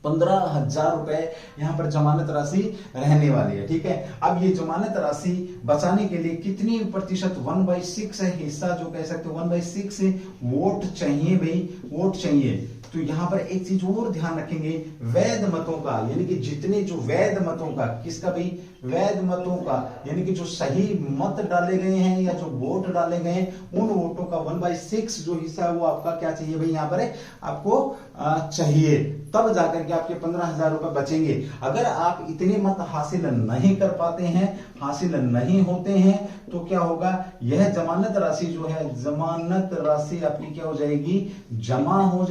15,000 रुपए यहां पर जमानत राशि रहने वाली है, ठीक है। अब ये जमानत राशि बचाने के लिए कितनी प्रतिशत, 1/6 है हिस्सा, जो कह सकते हो 1/6 वोट चाहिए भाई, वोट चाहिए। तो यहां पर एक चीज और ध्यान रखेंगे, वैध मतों का, यानी कि जितने जो वैध मतों का, किसका भाई, वैध मतों का, यानी कि जो सही मत डाले गए हैं या जो वोट डाले गए हैं, उन वोटों का 1/6 जो हिस्सा है वो आपका क्या चाहिए भाई, यहाँ पर आपको चाहिए, तब जाकर के आपके 15,000 रुपए बचेंगे। अगर आप इतने मत हासिल नहीं कर पाते हैं, हासिल नहीं होते हैं, तो क्या होगा, यह जमानत राशि जो है, जमानत राशि आपकी क्या हो जाएगी, जमा हो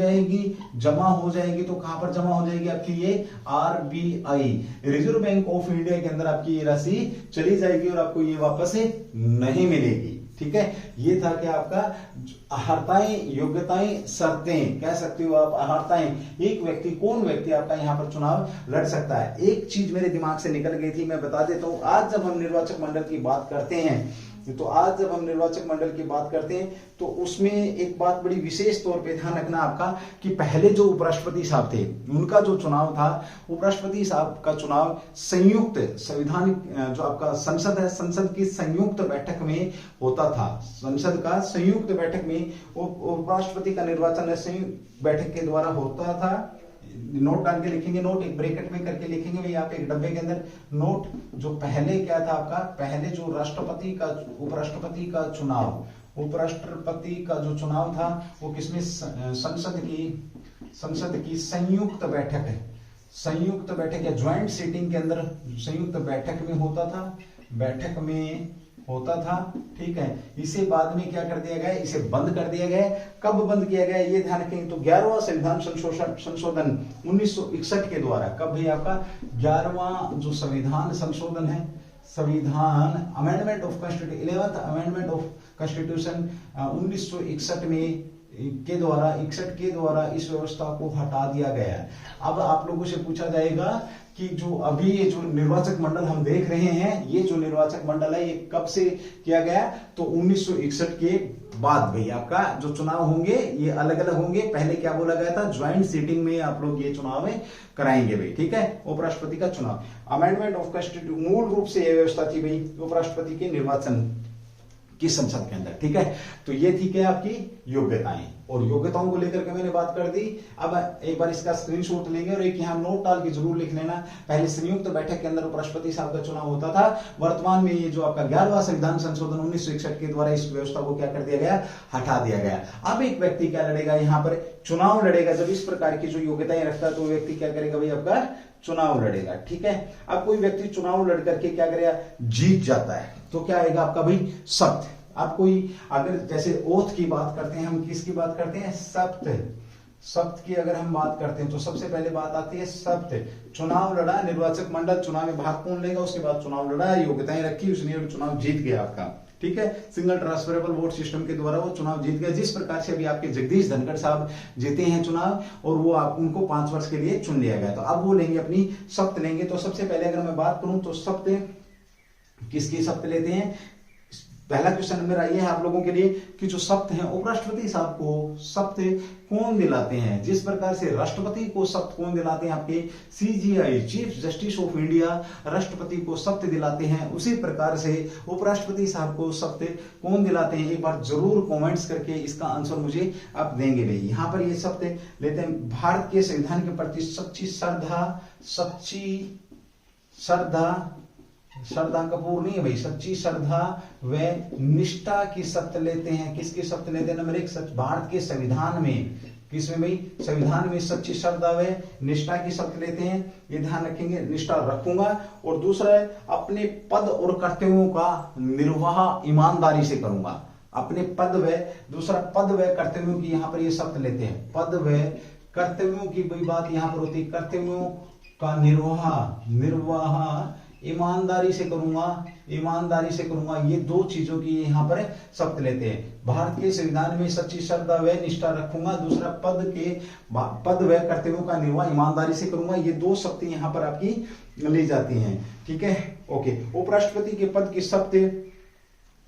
जाएगी। तो कहां पर जमा हो जाएगी आपकी, ये RBI, reserve bank of India के अंदर आपकी ये राशि चली जाएगी और आपको ये वापस नहीं मिलेगी। ठीक है, ये था कि आपका अहर्ताएं, योग्यताएं, शर्तें, कह सकते हो आप अहर्ताएं। एक व्यक्ति, कौन व्यक्ति आपका यहाँ पर चुनाव लड़ सकता है। एक चीज मेरे दिमाग से निकल गई थी, मैं बता देता हूं। आज जब हम निर्वाचक मंडल की बात करते हैं, तो आज जब हम निर्वाचक मंडल की बात करते हैं तो उसमें एक बात बड़ी विशेष तौर पे ध्यान रखना आपका, कि पहले जो उपराष्ट्रपति साहब थे उनका जो चुनाव था, उपराष्ट्रपति साहब का चुनाव संयुक्त संविधान जो आपका संसद है, संसद की संयुक्त बैठक में होता था। संसद का संयुक्त बैठक में उपराष्ट्रपति का निर्वाचन संयुक्त बैठक के द्वारा होता था। नोट डाल के लिखेंगे, नोट एक ब्रैकेट में करके लिखेंगे भाई आप एक डब्बे के अंदर नोट। जो पहले क्या था आपका, पहले जो राष्ट्रपति का, उपराष्ट्रपति का चुनाव, उपराष्ट्रपति का जो चुनाव था वो किसमें, संसद की संयुक्त बैठक है, संयुक्त बैठक या ज्वाइंट सीटिंग के अंदर संयुक्त बैठक में होता था, बैठक में होता था। ठीक है, इसे बाद में क्या कर दिया गया, इसे बंद कर दिया गया। कब बंद किया गया ये ध्यान रखेंगे, तो 11वां संविधान संशोधन 1961 के द्वारा। कब भी आपका 11वां जो संविधान संशोधन है, संविधान amendment of constitution, 11th amendment of constitution 1961 में के द्वारा, 61 के द्वारा इस व्यवस्था को हटा दिया गया। अब आप लोगों से पूछा जाएगा कि जो अभी ये जो निर्वाचक मंडल हम देख रहे हैं, ये जो निर्वाचक मंडल है ये कब से किया गया, तो 1961 के बाद भाई आपका जो चुनाव होंगे ये अलग अलग होंगे। पहले क्या बोला गया था, ज्वाइंट सीटिंग में आप लोग ये चुनाव कराएंगे भाई। ठीक है, उपराष्ट्रपति का चुनाव, अमेंडमेंट ऑफ कॉन्स्टिट्यूशन, मूल रूप से ये व्यवस्था थी भाई उपराष्ट्रपति के निर्वाचन की संसद के अंदर। ठीक है, तो ये थी क्या आपकी योग्यताएं, और योग्यताओं को लेकर के मैंने बात कर दी। अब एक बार इसका स्क्रीनशॉट लेंगे और एक यहाँ नोट डाल के जरूर लिख लेना। पहले संयुक्त बैठक के अंदर उपराष्ट्रपति साहब का चुनाव होता था। वर्तमान में ये जो आपका 11वां संविधान संशोधन 1961 के द्वारा इस व्यवस्था को क्या कर दिया गया, हटा दिया गया। अब एक व्यक्ति क्या लड़ेगा, यहाँ पर चुनाव लड़ेगा। जब इस प्रकार की जो योग्यताएं रखता है तो व्यक्ति क्या करेगा भाई, आपका चुनाव लड़ेगा। ठीक है, अब कोई व्यक्ति चुनाव लड़ करके क्या करेगा, जीत जाता है, तो क्या आएगा आपका भाई शपथ। आप कोई अगर जैसे ओथ की बात करते हैं, हम किसकी बात करते हैं, शपथ की अगर हम बात करते हैं तो सबसे पहले बात आती है शपथ। चुनाव लड़ा, निर्वाचक मंडल चुनाव में भाग कौन लेगा, उसके बाद चुनाव लड़ा, योग्यताएं रखी उसने, चुनाव जीत गया आपका। ठीक है, सिंगल ट्रांसफरेबल वोट सिस्टम के द्वारा वो चुनाव जीत गया। जिस प्रकार से अभी आपके जगदीश धनखड़ साहब जीते हैं चुनाव, और वो आप उनको 5 वर्ष के लिए चुन लिया गया, तो अब वो लेंगे अपनी शपथ लेंगे। तो सबसे पहले अगर मैं बात करूं तो शपथ, किसकी शपथ लेते हैं। पहला क्वेश्चन मेरा ये है आप लोगों के लिए कि जो शपथ है, उपराष्ट्रपति साहब को शपथ कौन दिलाते हैं। जिस प्रकार से राष्ट्रपति को शपथ कौन दिलाते हैं, आपके CGI chief justice of India राष्ट्रपति को शपथ दिलाते हैं, उसी प्रकार से उपराष्ट्रपति साहब को शपथ कौन दिलाते हैं। एक बार जरूर कमेंट्स करके इसका आंसर मुझे आप देंगे भाई। यहाँ पर ये शपथ लेते हैं, भारत के संविधान के प्रति सच्ची श्रद्धा कपूर नहीं है भाई, सच्ची श्रद्धा व निष्ठा की शपथ लेते हैं। किसकी शपथ लेते हैं, नंबर 1 भारत के संविधान में, किसमें भाई, संविधान में सच्ची श्रद्धा व निष्ठा की शपथ लेते हैं। ये ध्यान रखेंगे, निष्ठा रखूंगा। और दूसरा है अपने पद और कर्तव्यों का निर्वाह ईमानदारी से करूंगा। अपने पद व, दूसरा पद व कर्तव्यों की यहाँ पर ये शपथ लेते हैं। पद व कर्तव्यों की भाई बात यहाँ पर होती है, कर्तव्यों का निर्वाह ईमानदारी से करूंगा। ये दो चीजों की यहाँ पर शपथ लेते हैं। भारत के संविधान में सच्ची श्रद्धा व निष्ठा रखूंगा, दूसरा पद व कर्तव्यों का निर्वाह ईमानदारी से करूंगा। ये दो शपथ यहाँ पर आपकी ली जाती हैं। ठीक है, ओके। उपराष्ट्रपति के पद की शपथ,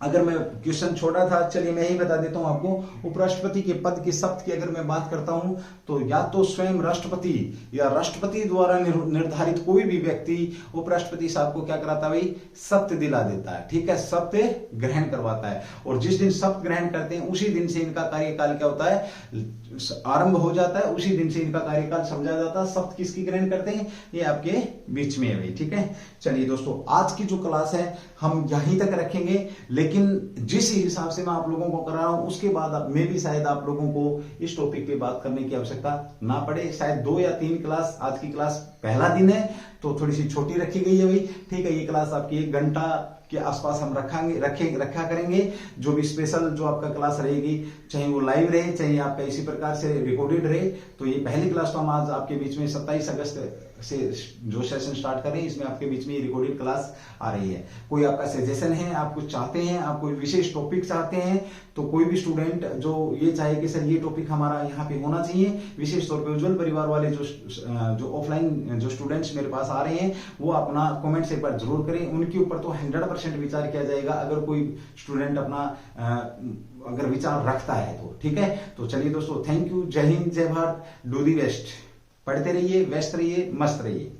अगर मैं क्वेश्चन छोटा था, चलिए मैं ही बता देता हूं आपको। उपराष्ट्रपति के पद की शपथ की अगर मैं बात करता हूं तो या तो स्वयं राष्ट्रपति या राष्ट्रपति द्वारा निर्धारित कोई भी व्यक्ति उपराष्ट्रपति साहब को क्या कराता है भाई, शपथ दिला देता है। ठीक है, शपथ ग्रहण करवाता है। और जिस दिन शपथ ग्रहण करते हैं उसी दिन से इनका कार्यकाल क्या होता है, आरंभ हो जाता है, उसी दिन से इनका कार्यकाल समझा जाता है। शपथ किसकी ग्रहण करते हैं, ये आपके बीच में है भाई। ठीक है, चलिए दोस्तों, आज की जो क्लास है हम यहीं तक रखेंगे, लेकिन जिस हिसाब से मैं आप लोगों को कर रहा हूं उसके बाद में भी शायद आप लोगों को इस टॉपिक पे बात करने की आवश्यकता ना पड़े। शायद 2 या 3 क्लास, आज की क्लास पहला दिन है तो थोड़ी सी छोटी रखी गई है भाई। ठीक है, ये क्लास आपकी 1 घंटा के आसपास हम रखा करेंगे। जो भी स्पेशल जो आपका क्लास रहेगी, चाहे वो लाइव रहे, चाहे आपका इसी प्रकार से रिकॉर्डेड रहे, तो ये पहली क्लास तो हम आज आपके बीच में 27 अगस्त से जो सेशन स्टार्ट कर रहे हैं, इसमें आपके बीच में ये रिकॉर्डेड क्लास आ रही है। कोई आपका सजेशन है, आप कुछ चाहते हैं, आप कोई विशेष टॉपिक चाहते हैं, तो कोई भी स्टूडेंट जो ये चाहे कि सर ये टॉपिक हमारा यहाँ पे होना चाहिए, विशेष तौर पे उज्जवल परिवार वाले जो ऑफलाइन जो स्टूडेंट्स मेरे पास आ रहे हैं, वो अपना कमेंट्स एक बार जरूर करें। उनके ऊपर तो 100% विचार किया जाएगा, अगर कोई स्टूडेंट अपना अगर विचार रखता है तो। ठीक है, तो चलिए दोस्तों, थैंक यू, जय हिंद, जय भारत, डू दी बेस्ट। पढ़ते रहिए, व्यस्त रहिए, मस्त रहिए।